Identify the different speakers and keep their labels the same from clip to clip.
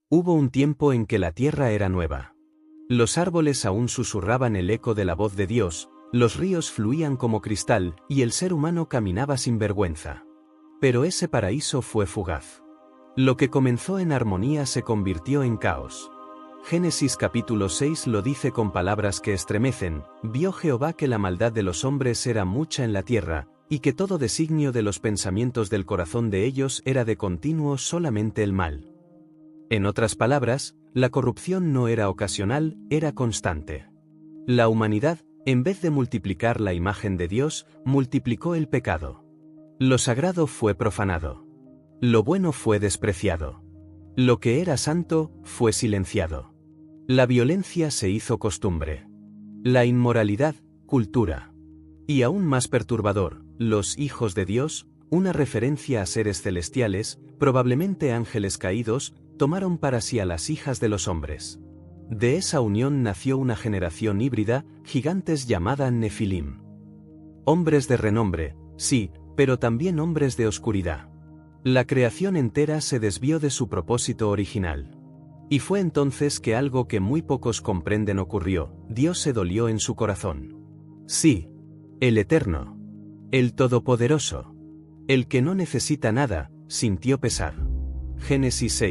Speaker 1: Hubo un tiempo en que la tierra era nueva. Los árboles aún susurraban el eco de la voz de Dios, los ríos fluían como cristal, y el ser humano caminaba sin vergüenza. Pero ese paraíso fue fugaz. Lo que comenzó en armonía se convirtió en caos. Génesis capítulo 6 lo dice con palabras que estremecen: vio Jehová que la maldad de los hombres era mucha en la tierra, y que todo designio de los pensamientos del corazón de ellos era de continuo solamente el mal. En otras palabras, la corrupción no era ocasional, era constante. La humanidad, en vez de multiplicar la imagen de Dios, multiplicó el pecado. Lo sagrado fue profanado. Lo bueno fue despreciado. Lo que era santo, fue silenciado. La violencia se hizo costumbre. La inmoralidad, cultura. Y aún más perturbador, los hijos de Dios, una referencia a seres celestiales, probablemente ángeles caídos, tomaron para sí a las hijas de los hombres. De esa unión nació una generación híbrida, gigantes llamada Nefilim. Hombres de renombre, sí, pero también hombres de oscuridad. La creación entera se desvió de su propósito original. Y fue entonces que algo que muy pocos comprenden ocurrió: Dios se dolió en su corazón. Sí, el Eterno, el Todopoderoso, el que no necesita nada, sintió pesar. Génesis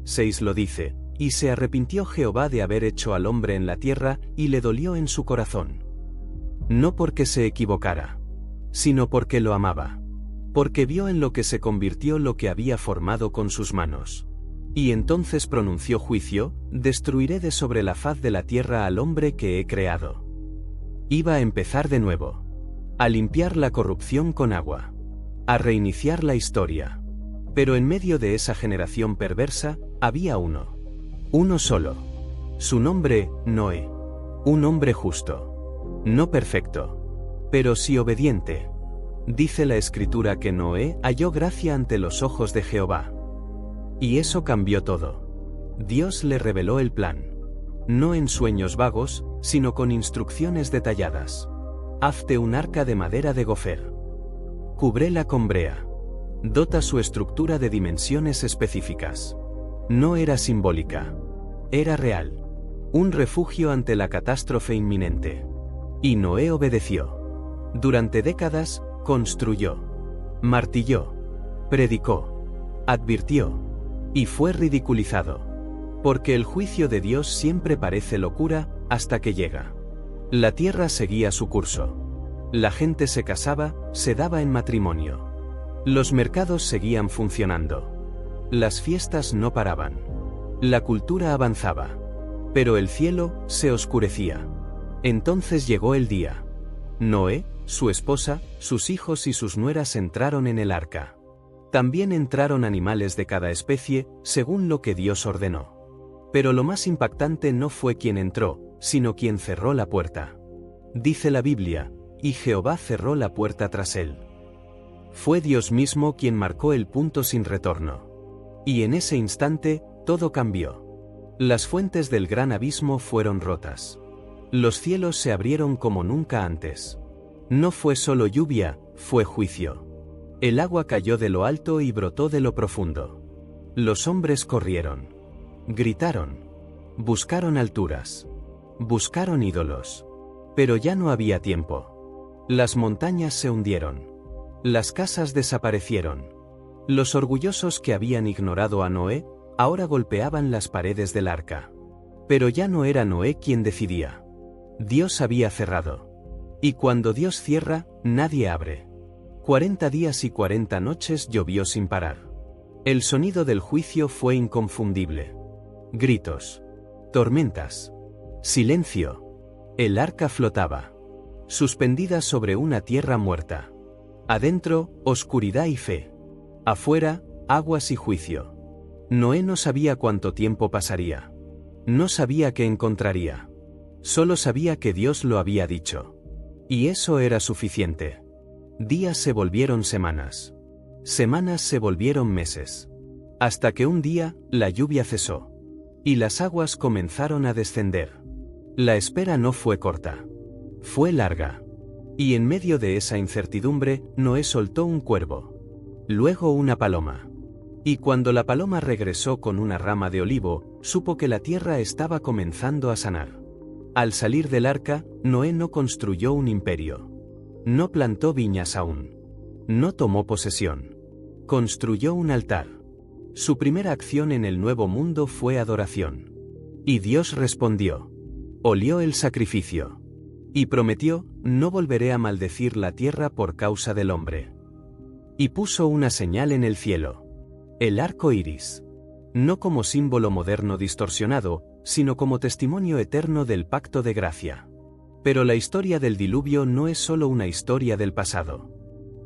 Speaker 1: 6 lo dice: y se arrepintió Jehová de haber hecho al hombre en la tierra, y le dolió en su corazón. No porque se equivocara, sino porque lo amaba. Porque vio en lo que se convirtió lo que había formado con sus manos. Y entonces pronunció juicio: destruiré de sobre la faz de la tierra al hombre que he creado. Iba a empezar de nuevo. A limpiar la corrupción con agua. A reiniciar la historia. Pero en medio de esa generación perversa, había uno. Uno solo. Su nombre, Noé. Un hombre justo. No perfecto. Pero sí obediente. Dice la Escritura que Noé halló gracia ante los ojos de Jehová. Y eso cambió todo. Dios le reveló el plan. No en sueños vagos, sino con instrucciones detalladas. Hazte un arca de madera de gofer. Cúbrela con brea. Dota su estructura de dimensiones específicas. No era simbólica. Era real. Un refugio ante la catástrofe inminente. Y Noé obedeció. Durante décadas, construyó. Martilló. Predicó. Advirtió. Y fue ridiculizado. Porque el juicio de Dios siempre parece locura, hasta que llega. La tierra seguía su curso. La gente se casaba, se daba en matrimonio. Los mercados seguían funcionando. Las fiestas no paraban. La cultura avanzaba. Pero el cielo se oscurecía. Entonces llegó el día. Noé, su esposa, sus hijos y sus nueras entraron en el arca. También entraron animales de cada especie, según lo que Dios ordenó. Pero lo más impactante no fue quien entró, sino quien cerró la puerta. Dice la Biblia: y Jehová cerró la puerta tras él. Fue Dios mismo quien marcó el punto sin retorno. Y en ese instante, todo cambió. Las fuentes del gran abismo fueron rotas. Los cielos se abrieron como nunca antes. No fue solo lluvia, fue juicio. El agua cayó de lo alto y brotó de lo profundo. Los hombres corrieron. Gritaron. Buscaron alturas. Buscaron ídolos. Pero ya no había tiempo. Las montañas se hundieron. Las casas desaparecieron. Los orgullosos que habían ignorado a Noé, ahora golpeaban las paredes del arca. Pero ya no era Noé quien decidía. Dios había cerrado. Y cuando Dios cierra, nadie abre. 40 días y 40 noches llovió sin parar. El sonido del juicio fue inconfundible. Gritos. Tormentas. Silencio. El arca flotaba. Suspendida sobre una tierra muerta. Adentro, oscuridad y fe. Afuera, aguas y juicio. Noé no sabía cuánto tiempo pasaría. No sabía qué encontraría. Solo sabía que Dios lo había dicho. Y eso era suficiente. Días se volvieron semanas. Semanas se volvieron meses. Hasta que un día, la lluvia cesó. Y las aguas comenzaron a descender. La espera no fue corta. Fue larga. Y en medio de esa incertidumbre, Noé soltó un cuervo. Luego una paloma. Y cuando la paloma regresó con una rama de olivo, supo que la tierra estaba comenzando a sanar. Al salir del arca, Noé no construyó un imperio. No plantó viñas aún. No tomó posesión. Construyó un altar. Su primera acción en el nuevo mundo fue adoración. Y Dios respondió. Olió el sacrificio. Y prometió, no volveré a maldecir la tierra por causa del hombre. Y puso una señal en el cielo. El arco iris. No como símbolo moderno distorsionado, sino como testimonio eterno del pacto de gracia. Pero la historia del diluvio no es solo una historia del pasado.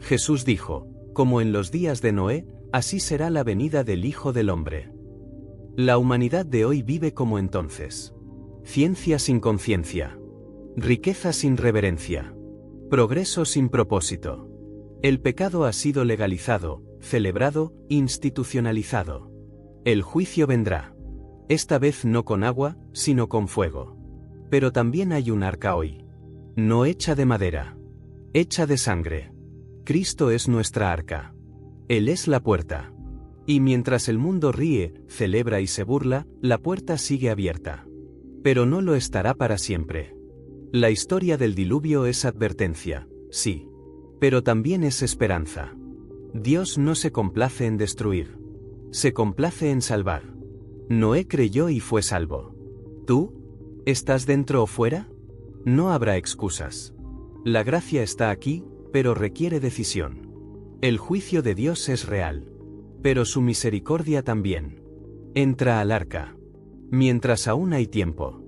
Speaker 1: Jesús dijo, como en los días de Noé, así será la venida del Hijo del Hombre. La humanidad de hoy vive como entonces. Ciencia sin conciencia. Riqueza sin reverencia. Progreso sin propósito. El pecado ha sido legalizado, celebrado, institucionalizado. El juicio vendrá. Esta vez no con agua, sino con fuego. Pero también hay un arca hoy. No hecha de madera. Hecha de sangre. Cristo es nuestra arca. Él es la puerta. Y mientras el mundo ríe, celebra y se burla, la puerta sigue abierta. Pero no lo estará para siempre. La historia del diluvio es advertencia, sí. Pero también es esperanza. Dios no se complace en destruir. Se complace en salvar. Noé creyó y fue salvo. ¿Tú? ¿Estás dentro o fuera? No habrá excusas. La gracia está aquí, pero requiere decisión. El juicio de Dios es real. Pero su misericordia también. Entra al arca. Mientras aún hay tiempo.